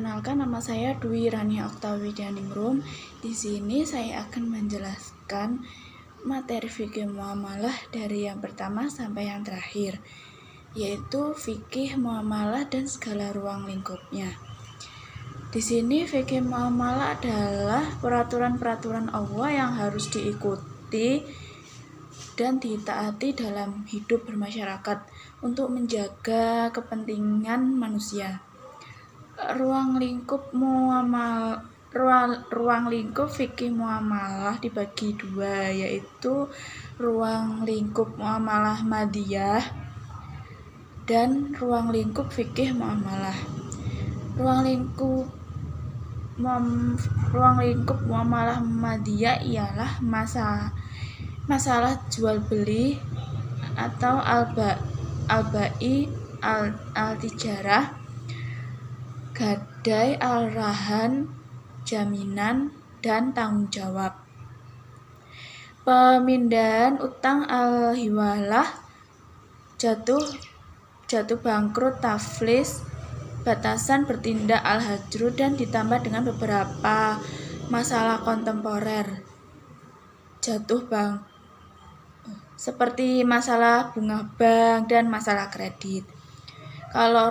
Perkenalkan, nama saya Dwi Rania Oktawidianingrum. Di sini saya akan menjelaskan materi fikih muamalah dari yang pertama sampai yang terakhir, yaitu fikih muamalah dan segala ruang lingkupnya. Di sini fikih muamalah adalah peraturan-peraturan Allah yang harus diikuti dan ditaati dalam hidup bermasyarakat untuk menjaga kepentingan manusia. Ruang lingkup fikih muamalah dibagi dua, yaitu ruang lingkup muamalah madiyah dan ruang lingkup fikih muamalah. Ruang lingkup muamalah madiyah ialah masalah jual beli atau al-bai al-tijarah, gadai, al-rahan, jaminan, dan tanggung jawab. Pemindahan utang, al-hiwalah, jatuh bangkrut, taflis, batasan bertindak, al-hajru, dan ditambah dengan beberapa masalah kontemporer seperti masalah bunga bank dan masalah kredit. Kalau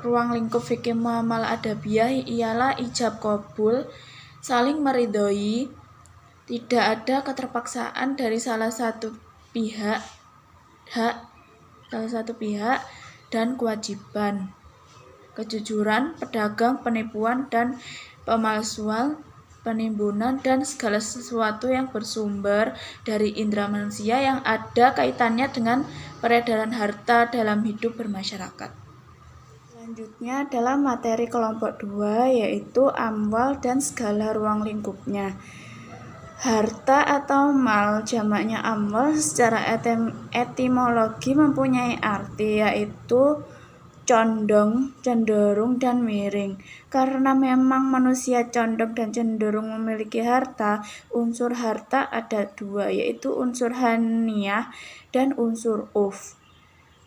ruang lingkup fikih muamalah adabiyah ialah ijab qabul, saling meridhoi, tidak ada keterpaksaan dari salah satu pihak, dan kewajiban, kejujuran, pedagang, penipuan dan pemalsuan, penimbunan, dan segala sesuatu yang bersumber dari indera manusia yang ada kaitannya dengan peredaran harta dalam hidup bermasyarakat. Selanjutnya adalah materi kelompok 2, yaitu amwal dan segala ruang lingkupnya. Harta atau mal, jamaknya amwal, secara etimologi mempunyai arti, yaitu condong, cenderung, dan miring. Karena memang manusia condong dan cenderung memiliki harta, unsur harta ada dua, yaitu unsur haniyah dan unsur uf.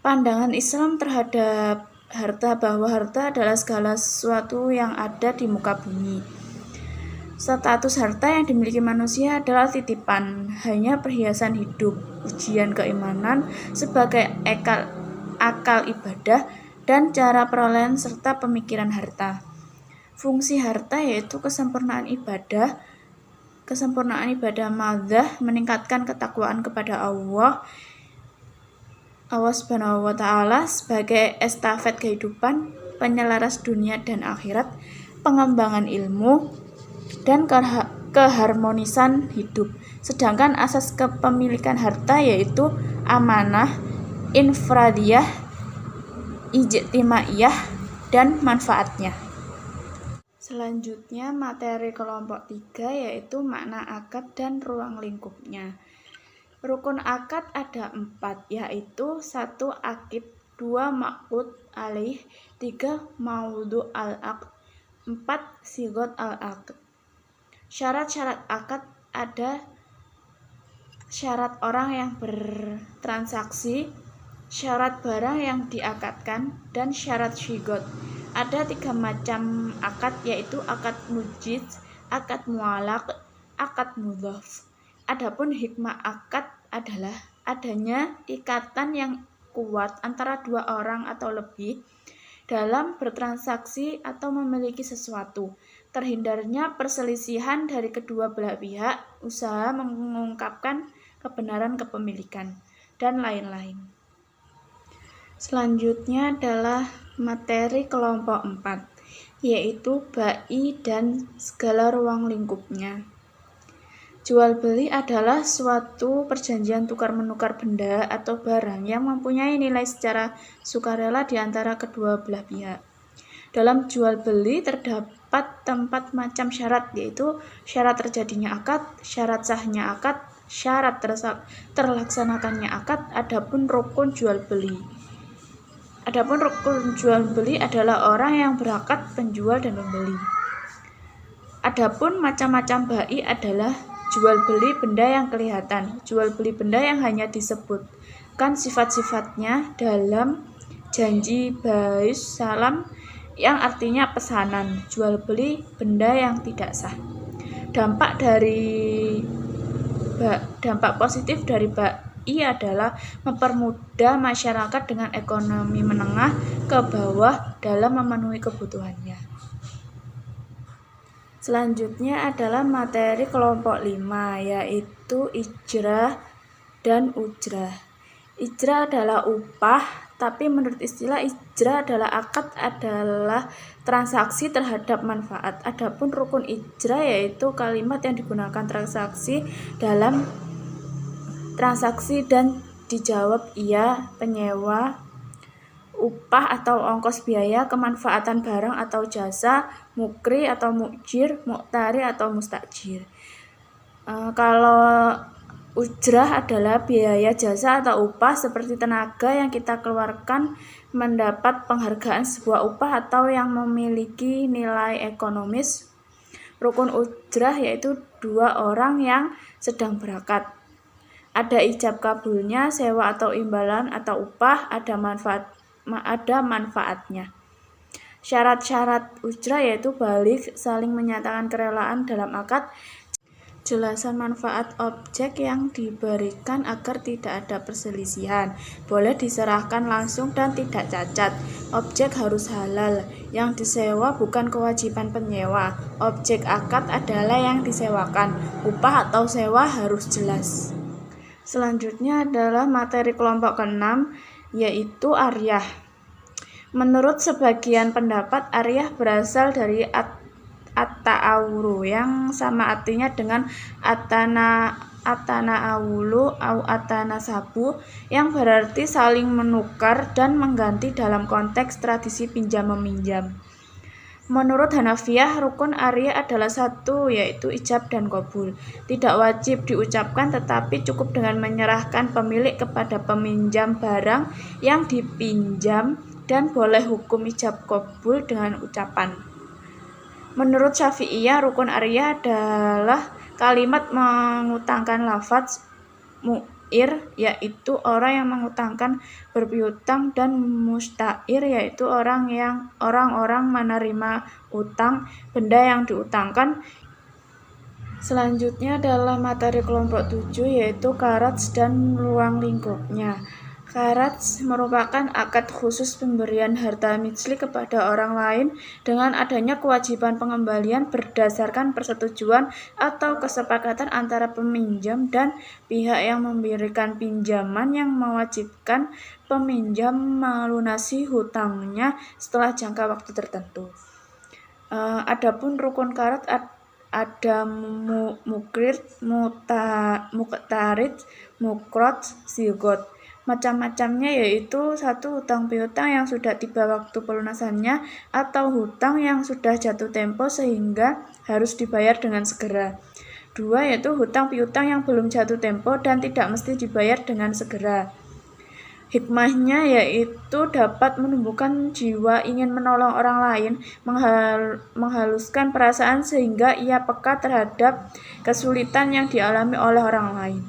Pandangan Islam terhadap harta, bahwa harta adalah segala sesuatu yang ada di muka bumi. Status harta yang dimiliki manusia adalah titipan, hanya perhiasan hidup, ujian keimanan sebagai akal ibadah, dan cara perolehan serta pemikiran harta. Fungsi harta yaitu kesempurnaan ibadah madzah, meningkatkan ketakwaan kepada Allah Subhanahu wa Ta'ala sebagai estafet kehidupan, penyelaras dunia dan akhirat, pengembangan ilmu, dan keharmonisan hidup. Sedangkan asas kepemilikan harta yaitu amanah, infradiyah, ijtimaiyah, dan manfaatnya. Selanjutnya materi kelompok 3, yaitu makna akad dan ruang lingkupnya. Rukun akad ada 4, yaitu 1. Akid, 2. Maq'ud alaih, 3. Maudhu' al-aqd, 4. Sigot al-aqd. Syarat-syarat akad ada syarat orang yang bertransaksi, syarat barang yang diakadkan, dan syarat syigot. Ada 3 macam akad, yaitu akad mujiz, akad mu'allaq, akad mudhaf. Adapun hikmah akad adalah adanya ikatan yang kuat antara dua orang atau lebih dalam bertransaksi atau memiliki sesuatu, terhindarnya perselisihan dari kedua belah pihak, usaha mengungkapkan kebenaran kepemilikan, dan lain-lain. Selanjutnya adalah materi kelompok 4, yaitu bai dan segala ruang lingkupnya. Jual beli adalah suatu perjanjian tukar-menukar benda atau barang yang mempunyai nilai secara sukarela di antara kedua belah pihak. Dalam jual beli terdapat 4 macam syarat, yaitu syarat terjadinya akad, syarat sahnya akad, syarat terlaksanakannya akad. Adapun rukun jual beli adalah orang yang berakad, penjual dan pembeli. Adapun macam-macam bai adalah jual beli benda yang kelihatan, jual beli benda yang hanya disebutkan sifat-sifatnya dalam janji bai'us salam yang artinya pesanan, jual beli benda yang tidak sah. Dampak positif dari BAI adalah mempermudah masyarakat dengan ekonomi menengah ke bawah dalam memenuhi kebutuhannya. Selanjutnya adalah materi kelompok 5, yaitu ijrah dan ujrah. Ijrah adalah upah, tapi menurut istilah ijrah adalah akad adalah transaksi terhadap manfaat. Adapun rukun ijrah yaitu kalimat yang digunakan transaksi dalam transaksi dan dijawab iya, penyewa, upah atau ongkos biaya, kemanfaatan barang atau jasa, mukri atau mukjir, muktari atau mustajir. Kalau ujrah adalah biaya jasa atau upah seperti tenaga yang kita keluarkan mendapat penghargaan sebuah upah atau yang memiliki nilai ekonomis. Rukun ujrah yaitu 2 orang yang sedang berakad. Ada ijab kabulnya, sewa atau imbalan atau upah, ada manfaatnya. Syarat-syarat ujrah yaitu balik, saling menyatakan kerelaan dalam akad, jelasan manfaat objek yang diberikan agar tidak ada perselisihan, boleh diserahkan langsung dan tidak cacat, objek harus halal, yang disewa bukan kewajiban penyewa, objek akad adalah yang disewakan, upah atau sewa harus jelas. Selanjutnya adalah materi kelompok ke-6, yaitu aryah. Menurut sebagian pendapat, aryah berasal dari at-ta'awuru yang sama artinya dengan at-tana'awulu atau at-tanasabu yang berarti saling menukar dan mengganti dalam konteks tradisi pinjam-meminjam. Menurut Hanafiyah, rukun aryah adalah 1, yaitu ijab dan qabul. Tidak wajib diucapkan tetapi cukup dengan menyerahkan pemilik kepada peminjam barang yang dipinjam dan boleh hukum ijab qabul dengan ucapan. Menurut Syafi'iyah, rukun aryah adalah kalimat mengutangkan lafaz mu'ir, yaitu orang yang mengutangkan berpiutang, dan musta'ir, yaitu orang-orang menerima utang benda yang diutangkan. Selanjutnya adalah materi kelompok 7, yaitu qarats dan ruang lingkupnya. Qarats merupakan akad khusus pemberian harta misli kepada orang lain dengan adanya kewajiban pengembalian berdasarkan persetujuan atau kesepakatan antara peminjam dan pihak yang memberikan pinjaman yang mewajibkan peminjam melunasi hutangnya setelah jangka waktu tertentu. Adapun rukun qarats ada mukrir, muktarid, mukrot, sigot. Macam-macamnya yaitu 1. Hutang piutang yang sudah tiba waktu pelunasannya atau hutang yang sudah jatuh tempo sehingga harus dibayar dengan segera. 2. Yaitu hutang piutang yang belum jatuh tempo dan tidak mesti dibayar dengan segera. Hikmahnya yaitu dapat menumbuhkan jiwa ingin menolong orang lain, menghaluskan perasaan sehingga ia peka terhadap kesulitan yang dialami oleh orang lain.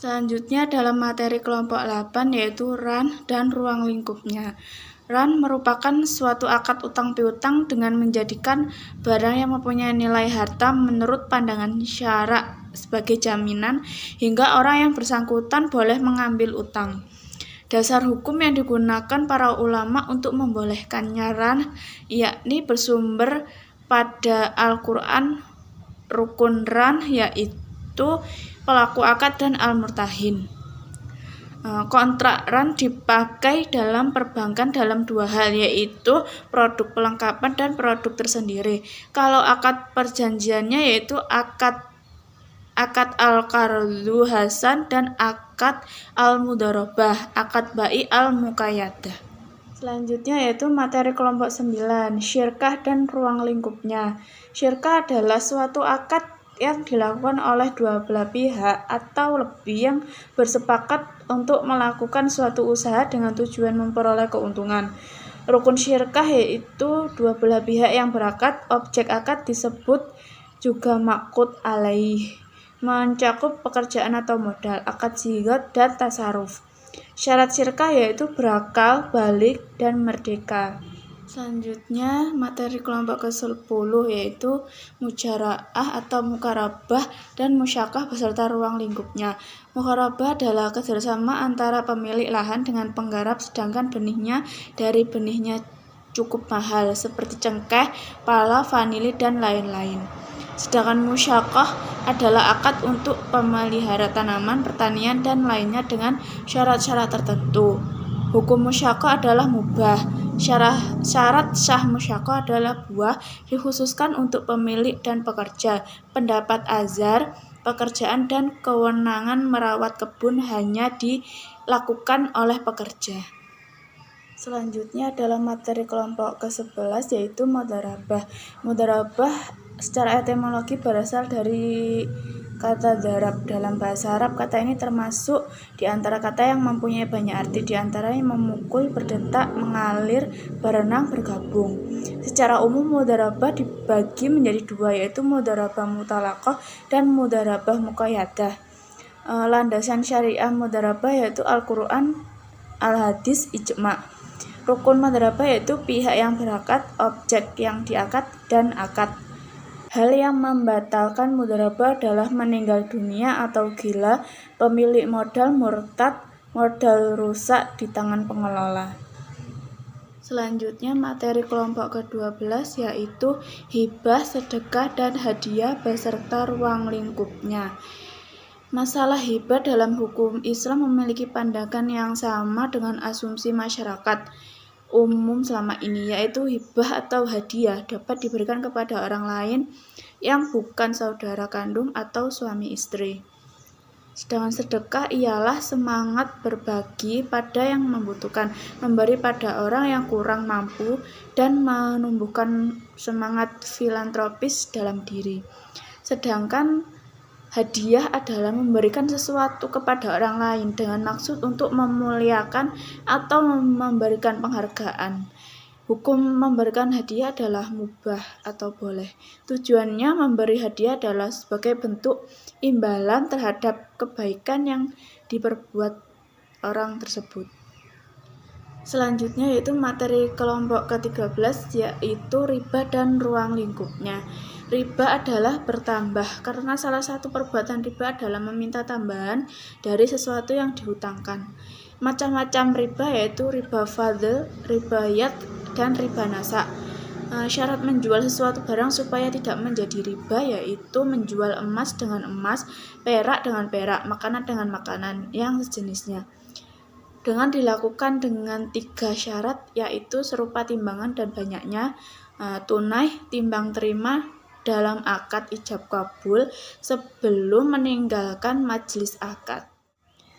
Selanjutnya dalam materi kelompok 8, yaitu ran dan ruang lingkupnya. Ran merupakan suatu akad utang piutang dengan menjadikan barang yang mempunyai nilai harta menurut pandangan syara sebagai jaminan hingga orang yang bersangkutan boleh mengambil utang. Dasar hukum yang digunakan para ulama untuk membolehkannya ran yakni bersumber pada Al-Quran. Rukun ran yaitu pelaku akad dan al-murtahin. Kontrak ran dipakai dalam perbankan dalam 2 hal, yaitu produk pelengkapan dan produk tersendiri. Kalau akad perjanjiannya yaitu akad al-qardu hasan dan akad al-mudharabah, akad bai al-muqayyadah. Selanjutnya yaitu materi kelompok 9, syirkah dan ruang lingkupnya. Syirkah adalah suatu akad yang dilakukan oleh 2 belah pihak atau lebih yang bersepakat untuk melakukan suatu usaha dengan tujuan memperoleh keuntungan. Rukun syirkah yaitu 2 belah pihak yang berakad. Objek akad disebut juga maqud alaih, mencakup pekerjaan atau modal, akad zigot dan tasarruf. Syarat syirkah yaitu berakal, balik, dan merdeka. Selanjutnya, materi kelompok ke-10 yaitu mujara'ah atau mukarabah dan musyakah beserta ruang lingkupnya. Mukarabah adalah kerjasama antara pemilik lahan dengan penggarap sedangkan benihnya dari benihnya cukup mahal seperti cengkeh, pala, vanili, dan lain-lain. Sedangkan musyakah adalah akad untuk pemelihara tanaman, pertanian, dan lainnya dengan syarat-syarat tertentu. Hukum musyakah adalah mubah. Syarat sah musyakah adalah buah dikhususkan untuk pemilik dan pekerja. Pendapat Azhar, pekerjaan dan kewenangan merawat kebun hanya dilakukan oleh pekerja. Selanjutnya adalah materi kelompok ke-11 yaitu mudharabah. Mudharabah secara etimologi berasal dari kata darab. Dalam bahasa Arab, kata ini termasuk di antara kata yang mempunyai banyak arti, di antaranya memukul, berdetak, mengalir, berenang, bergabung. Secara umum mudharabah dibagi menjadi dua, yaitu mudharabah mutalaqah dan mudharabah muqayyadah. Landasan syariah mudharabah yaitu Al-Quran, Al-Hadis, Ijma'. Rukun mudharabah yaitu pihak yang berakad, objek yang diakad, dan akad. Hal yang membatalkan mudharabah adalah meninggal dunia atau gila, pemilik modal murtad, modal rusak di tangan pengelola. Selanjutnya materi kelompok ke-12 yaitu hibah, sedekah, dan hadiah beserta ruang lingkupnya. Masalah hibah dalam hukum Islam memiliki pandangan yang sama dengan asumsi masyarakat umum selama ini, yaitu hibah atau hadiah dapat diberikan kepada orang lain yang bukan saudara kandung atau suami istri. Sedangkan sedekah ialah semangat berbagi pada yang membutuhkan, memberi pada orang yang kurang mampu, dan menumbuhkan semangat filantropis dalam diri. Sedangkan hadiah adalah memberikan sesuatu kepada orang lain dengan maksud untuk memuliakan atau memberikan penghargaan. Hukum memberikan hadiah adalah mubah atau boleh. Tujuannya memberi hadiah adalah sebagai bentuk imbalan terhadap kebaikan yang diperbuat orang tersebut. Selanjutnya yaitu materi kelompok ke-13 yaitu riba dan ruang lingkupnya. Riba adalah bertambah karena salah satu perbuatan riba adalah meminta tambahan dari sesuatu yang dihutangkan. Macam-macam riba yaitu riba fadl, riba yad, dan riba nasa. Syarat menjual sesuatu barang supaya tidak menjadi riba yaitu menjual emas dengan emas, perak dengan perak, makanan dengan makanan yang sejenisnya. Dengan dilakukan dengan 3 syarat yaitu serupa timbangan dan banyaknya, tunai, timbang terima, dalam akad ijab kabul sebelum meninggalkan majelis akad.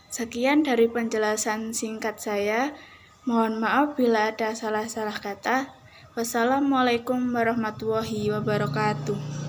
Sekian dari penjelasan singkat saya. Mohon maaf bila ada salah-salah kata. Wassalamualaikum warahmatullahi wabarakatuh.